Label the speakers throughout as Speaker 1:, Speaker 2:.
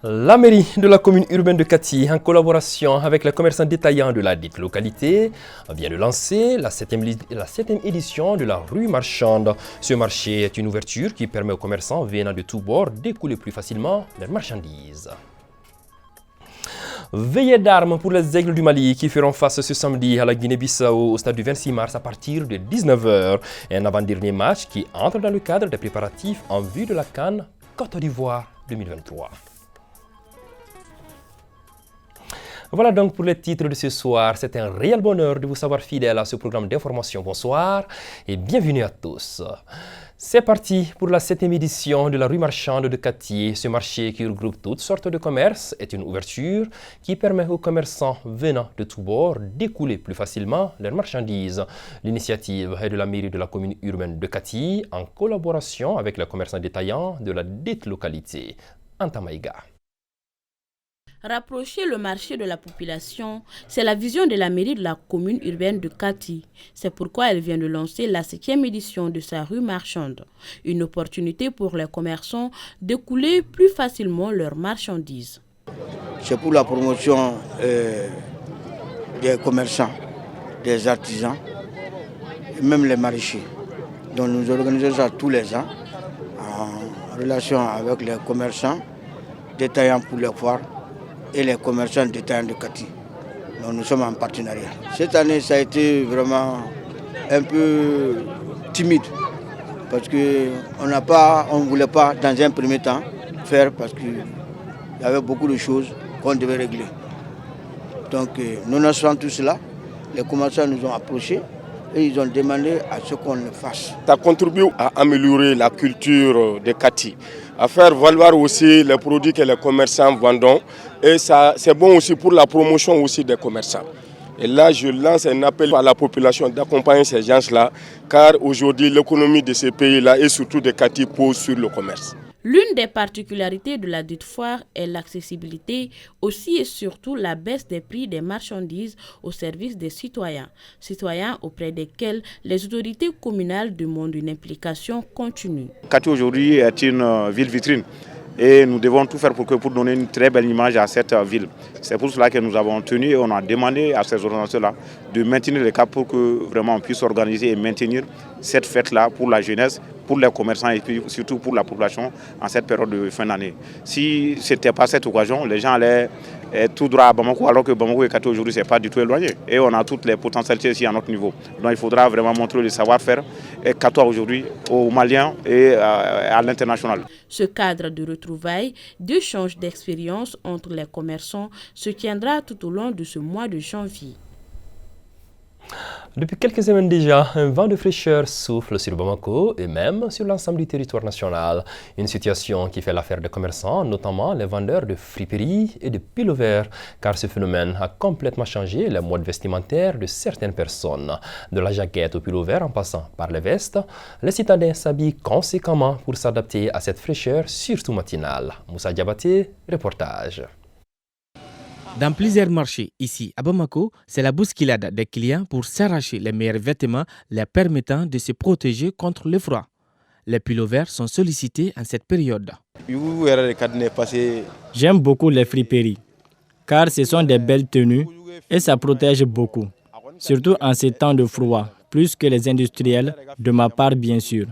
Speaker 1: La mairie de la commune urbaine de Kati, en collaboration avec les commerçants détaillants de la dite localité, vient de lancer la 7e édition de la rue marchande. Ce marché est une ouverture qui permet aux commerçants venant de tous bords d'écouler plus facilement leurs marchandises. Veillée d'armes pour les Aigles du Mali qui feront face ce samedi à la Guinée-Bissau au stade du 26 mars à partir de 19 h. Un avant-dernier match qui entre dans le cadre des préparatifs en vue de la CAN Côte d'Ivoire 2023. Voilà donc pour les titres de ce soir. C'est un réel bonheur de vous savoir fidèle à ce programme d'information. Bonsoir et bienvenue à tous. C'est parti pour la 7e édition de la rue marchande de Kati. Ce marché qui regroupe toutes sortes de commerces est une ouverture qui permet aux commerçants venant de tous bords d'écouler plus facilement leurs marchandises. L'initiative est de la mairie de la commune urbaine de Kati en collaboration avec les commerçants détaillants de la dite localité. Antamaïga.
Speaker 2: Rapprocher le marché de la population, c'est la vision de la mairie de la commune urbaine de Kati. C'est pourquoi elle vient de lancer la 7e édition de sa rue marchande. Une opportunité pour les commerçants d'écouler plus facilement leurs marchandises.
Speaker 3: C'est pour la promotion des commerçants, des artisans, et même les maraîchers. Donc nous organisons ça tous les ans en relation avec les commerçants détaillants pour les foires et les commerçants détaillants de Kati. Donc nous sommes en partenariat. Cette année, ça a été vraiment un peu timide parce qu'on ne voulait pas dans un premier temps faire parce qu'il y avait beaucoup de choses qu'on devait régler. Donc nonobstant tout cela, les commerçants nous ont approchés et ils ont demandé à ce qu'on le fasse.
Speaker 4: Ça contribue à améliorer la culture de Kati, à faire valoir aussi les produits que les commerçants vendent. Et ça, c'est bon aussi pour la promotion aussi des commerçants. Et là, je lance un appel à la population d'accompagner ces gens-là, car aujourd'hui, l'économie de ces pays-là et surtout de Kati pose sur le commerce.
Speaker 2: L'une des particularités de la dite foire est l'accessibilité, aussi et surtout la baisse des prix des marchandises au service des citoyens. Citoyens auprès desquels les autorités communales demandent une implication continue.
Speaker 5: Kati aujourd'hui est une ville vitrine. Et nous devons tout faire pour donner une très belle image à cette ville. C'est pour cela que nous avons tenu et on a demandé à ces organisations-là de maintenir le cap pour que vraiment on puisse organiser et maintenir cette fête-là pour la jeunesse, pour les commerçants et puis surtout pour la population en cette période de fin d'année. Si ce n'était pas cette occasion, les gens allaient tout droit à Bamako, alors que Bamako et Kati aujourd'hui, ce n'est pas du tout éloigné. Et on a toutes les potentialités ici à notre niveau. Donc il faudra vraiment montrer le savoir-faire et Katoa aujourd'hui aux Maliens et à l'international.
Speaker 2: Ce cadre de retrouvailles, d'échange d'expériences entre les commerçants se tiendra tout au long de ce mois de janvier.
Speaker 1: Depuis quelques semaines déjà, un vent de fraîcheur souffle sur Bamako et même sur l'ensemble du territoire national. Une situation qui fait l'affaire des commerçants, notamment les vendeurs de friperies et de pullovers, car ce phénomène a complètement changé les modes vestimentaires de certaines personnes. De la jaquette au pullover en passant par les vestes, les citadins s'habillent conséquemment pour s'adapter à cette fraîcheur, surtout matinale. Moussa Diabaté, reportage.
Speaker 6: Dans plusieurs marchés ici à Bamako, c'est la bousculade des clients pour s'arracher les meilleurs vêtements les permettant de se protéger contre le froid. Les pullovers sont sollicités en cette période.
Speaker 7: J'aime beaucoup les friperies, car ce sont des belles tenues et ça protège beaucoup, surtout en ces temps de froid, plus que les industriels, de ma part bien sûr.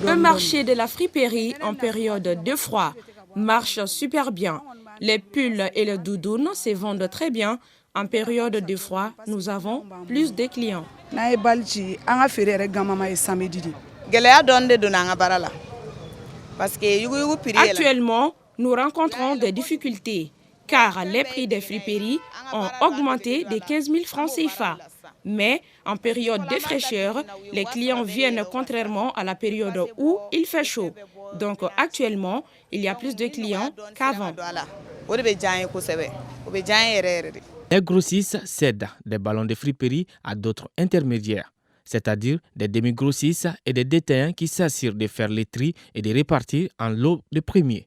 Speaker 8: Un marché de la friperie en période de froid marche super bien. Les pulls et les doudounes se vendent très bien. En période de froid, nous avons plus de clients. Actuellement, nous rencontrons des difficultés car les prix des friperies ont augmenté de 15 000 francs CFA. Mais en période de fraîcheur, les clients viennent contrairement à la période où il fait chaud. Donc actuellement, il y a plus de clients qu'avant.
Speaker 6: Les grossistes cèdent des ballons de friperie à d'autres intermédiaires, c'est-à-dire des demi-grossistes et des détaillants qui s'assurent de faire les tri et de répartir en lot de premiers.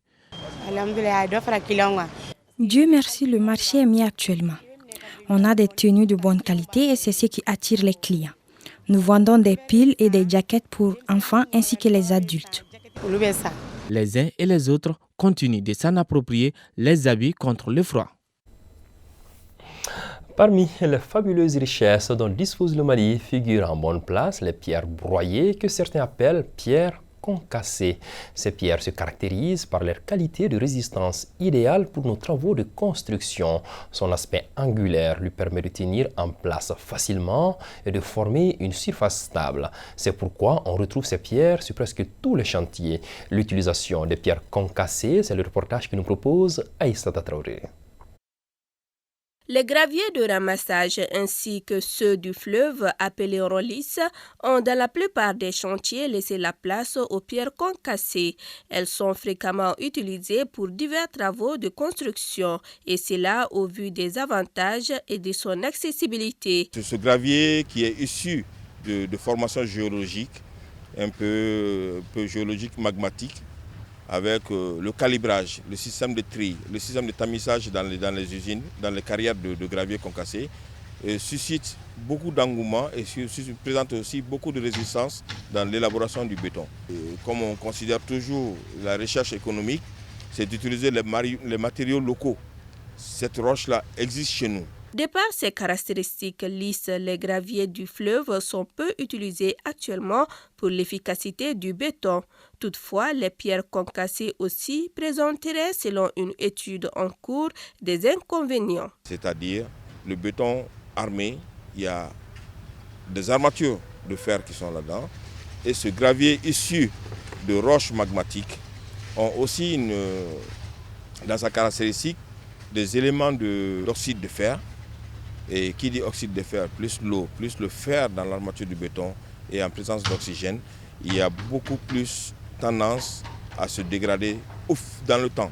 Speaker 9: Dieu merci, le marché est mis actuellement. On a des tenues de bonne qualité et c'est ce qui attire les clients. Nous vendons des piles et des jaquettes pour enfants ainsi que les adultes.
Speaker 6: Les uns et les autres continuent de s'en approprier les habits contre le froid.
Speaker 1: Parmi les fabuleuses richesses dont dispose le Mali figurent en bonne place les pierres broyées que certains appellent pierres concassées. Ces pierres se caractérisent par leur qualité de résistance idéale pour nos travaux de construction. Son aspect angulaire lui permet de tenir en place facilement et de former une surface stable. C'est pourquoi on retrouve ces pierres sur presque tous les chantiers. L'utilisation des pierres concassées, c'est le reportage que nous propose Aïssata Traoré.
Speaker 10: Les graviers de ramassage ainsi que ceux du fleuve appelés rolis ont dans la plupart des chantiers laissé la place aux pierres concassées. Elles sont fréquemment utilisées pour divers travaux de construction et c'est là au vu des avantages et de son accessibilité.
Speaker 11: C'est ce gravier qui est issu de formation géologique, un peu géologique magmatique, avec le calibrage, le système de tri, le système de tamisage dans les usines, dans les carrières de gravier concassé, suscite beaucoup d'engouement et présente aussi beaucoup de résistance dans l'élaboration du béton. Comme on considère toujours la recherche économique, c'est d'utiliser les matériaux locaux. Cette roche-là existe chez nous.
Speaker 10: De par ses caractéristiques lisses, les graviers du fleuve sont peu utilisés actuellement pour l'efficacité du béton. Toutefois, les pierres concassées aussi présenteraient, selon une étude en cours, des inconvénients.
Speaker 11: C'est-à-dire, le béton armé, il y a des armatures de fer qui sont là-dedans. Et ce gravier issu de roches magmatiques ont aussi, dans sa caractéristique, des éléments d'oxyde de fer. Et qui dit oxyde de fer, plus l'eau, plus le fer dans l'armature du béton et en présence d'oxygène, il y a beaucoup plus tendance à se dégrader dans le temps.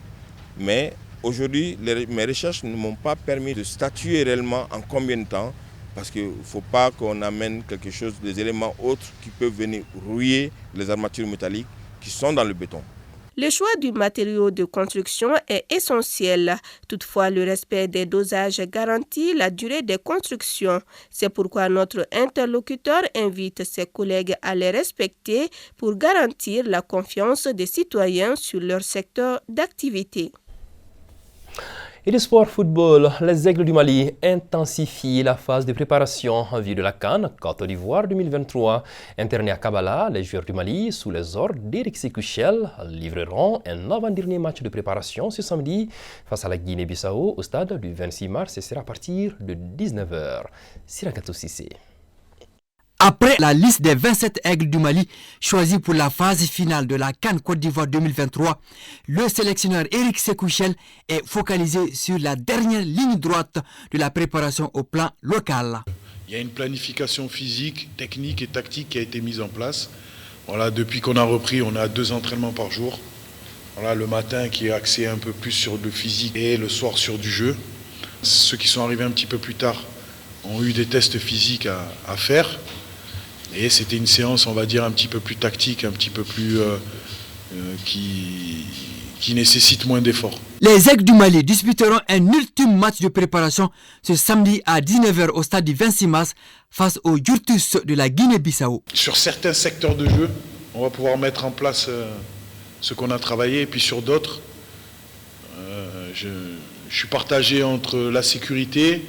Speaker 11: Mais aujourd'hui, mes recherches ne m'ont pas permis de statuer réellement en combien de temps, parce qu'il ne faut pas qu'on amène quelque chose, des éléments autres qui peuvent venir rouiller les armatures métalliques qui sont dans le béton.
Speaker 10: Le choix du matériau de construction est essentiel. Toutefois, le respect des dosages garantit la durée des constructions. C'est pourquoi notre interlocuteur invite ses collègues à les respecter pour garantir la confiance des citoyens sur leur secteur d'activité.
Speaker 1: Et de sport football, les Aigles du Mali intensifient la phase de préparation en vue de la CAN Côte d'Ivoire 2023. Internés à Kabbalah, les joueurs du Mali, sous les ordres d'Éric Sékouchel, livreront un avant-dernier match de préparation ce samedi face à la Guinée-Bissau au stade du 26 mars et sera à partir de 19h. Sirakatou Sissé.
Speaker 12: Après la liste des 27 aigles du Mali choisis pour la phase finale de la CAN Côte d'Ivoire 2023, le sélectionneur Éric Sékouchel est focalisé sur la dernière ligne droite de la préparation au plan local.
Speaker 13: Il y a une planification physique, technique et tactique qui a été mise en place. Voilà, depuis qu'on a repris, on a 2 entraînements par jour. Voilà, le matin qui est axé un peu plus sur le physique et le soir sur du jeu. Ceux qui sont arrivés un petit peu plus tard ont eu des tests physiques à faire. Et c'était une séance, on va dire, un petit peu plus tactique, un petit peu plus qui nécessite moins d'efforts.
Speaker 12: Les Aigles du Mali disputeront un ultime match de préparation ce samedi à 19h au stade du 26 mars face aux Yurtus de la Guinée-Bissau.
Speaker 13: Sur certains secteurs de jeu, on va pouvoir mettre en place ce qu'on a travaillé, et puis sur d'autres, je suis partagé entre la sécurité.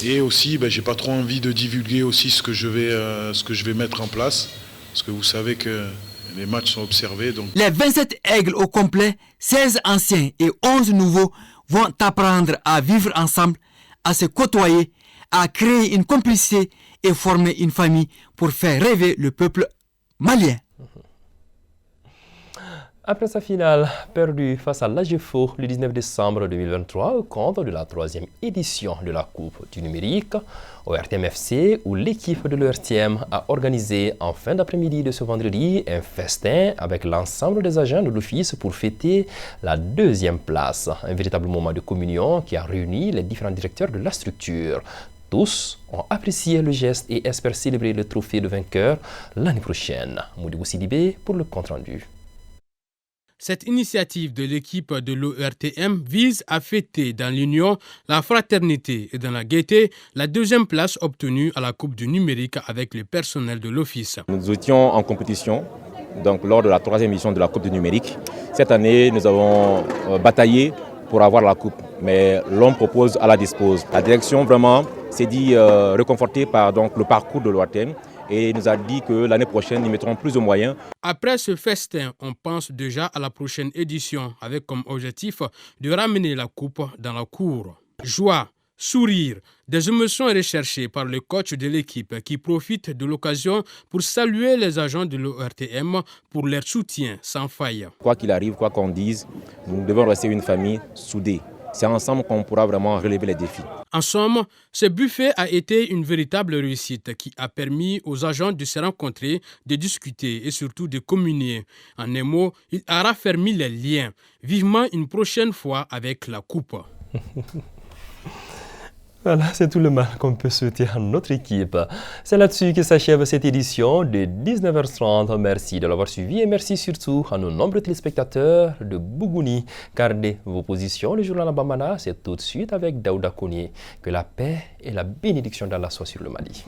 Speaker 13: Et aussi, j'ai pas trop envie de divulguer aussi ce que je vais mettre en place, parce que vous savez que les matchs sont observés. Donc.
Speaker 12: Les 27 aigles au complet, 16 anciens et 11 nouveaux vont apprendre à vivre ensemble, à se côtoyer, à créer une complicité et former une famille pour faire rêver le peuple malien.
Speaker 1: Après sa finale perdue face à l'AGFO le 19 décembre 2023 au compte de la 3e édition de la Coupe du numérique au RTM FC, où l'équipe de l'ORTM a organisé en fin d'après-midi de ce vendredi un festin avec l'ensemble des agents de l'office pour fêter la 2e place. Un véritable moment de communion qui a réuni les différents directeurs de la structure. Tous ont apprécié le geste et espèrent célébrer le trophée de vainqueur l'année prochaine. Moudibou Sidibé pour le compte-rendu.
Speaker 14: Cette initiative de l'équipe de l'ORTM vise à fêter dans l'union, la fraternité et dans la gaieté la deuxième place obtenue à la Coupe du numérique avec le personnel de l'Office.
Speaker 15: Nous étions en compétition donc, lors de la 3e édition de la Coupe du numérique. Cette année, nous avons bataillé pour avoir la coupe, mais l'homme propose à la dispose. La direction vraiment s'est dit réconfortée par donc, le parcours de l'ORTM. Et nous a dit que l'année prochaine, ils mettront plus de moyens.
Speaker 14: Après ce festin, on pense déjà à la prochaine édition avec comme objectif de ramener la coupe dans la cour. Joie, sourire, des émotions recherchées par le coach de l'équipe qui profite de l'occasion pour saluer les agents de l'ORTM pour leur soutien sans faille.
Speaker 15: Quoi qu'il arrive, quoi qu'on dise, nous devons rester une famille soudée. C'est ensemble qu'on pourra vraiment relever les défis.
Speaker 14: En somme, ce buffet a été une véritable réussite qui a permis aux agents de se rencontrer, de discuter et surtout de communier. En un mot, il a raffermi les liens. Vivement une prochaine fois avec la coupe.
Speaker 1: Voilà, c'est tout le mal qu'on peut souhaiter à notre équipe. C'est là-dessus que s'achève cette édition de 19h30. Merci de l'avoir suivi et merci surtout à nos nombreux téléspectateurs de Bougouni. Gardez vos positions. Le journal Bamana, c'est tout de suite avec Daouda Kouni. Que la paix et la bénédiction d'Allah soient sur le Mali.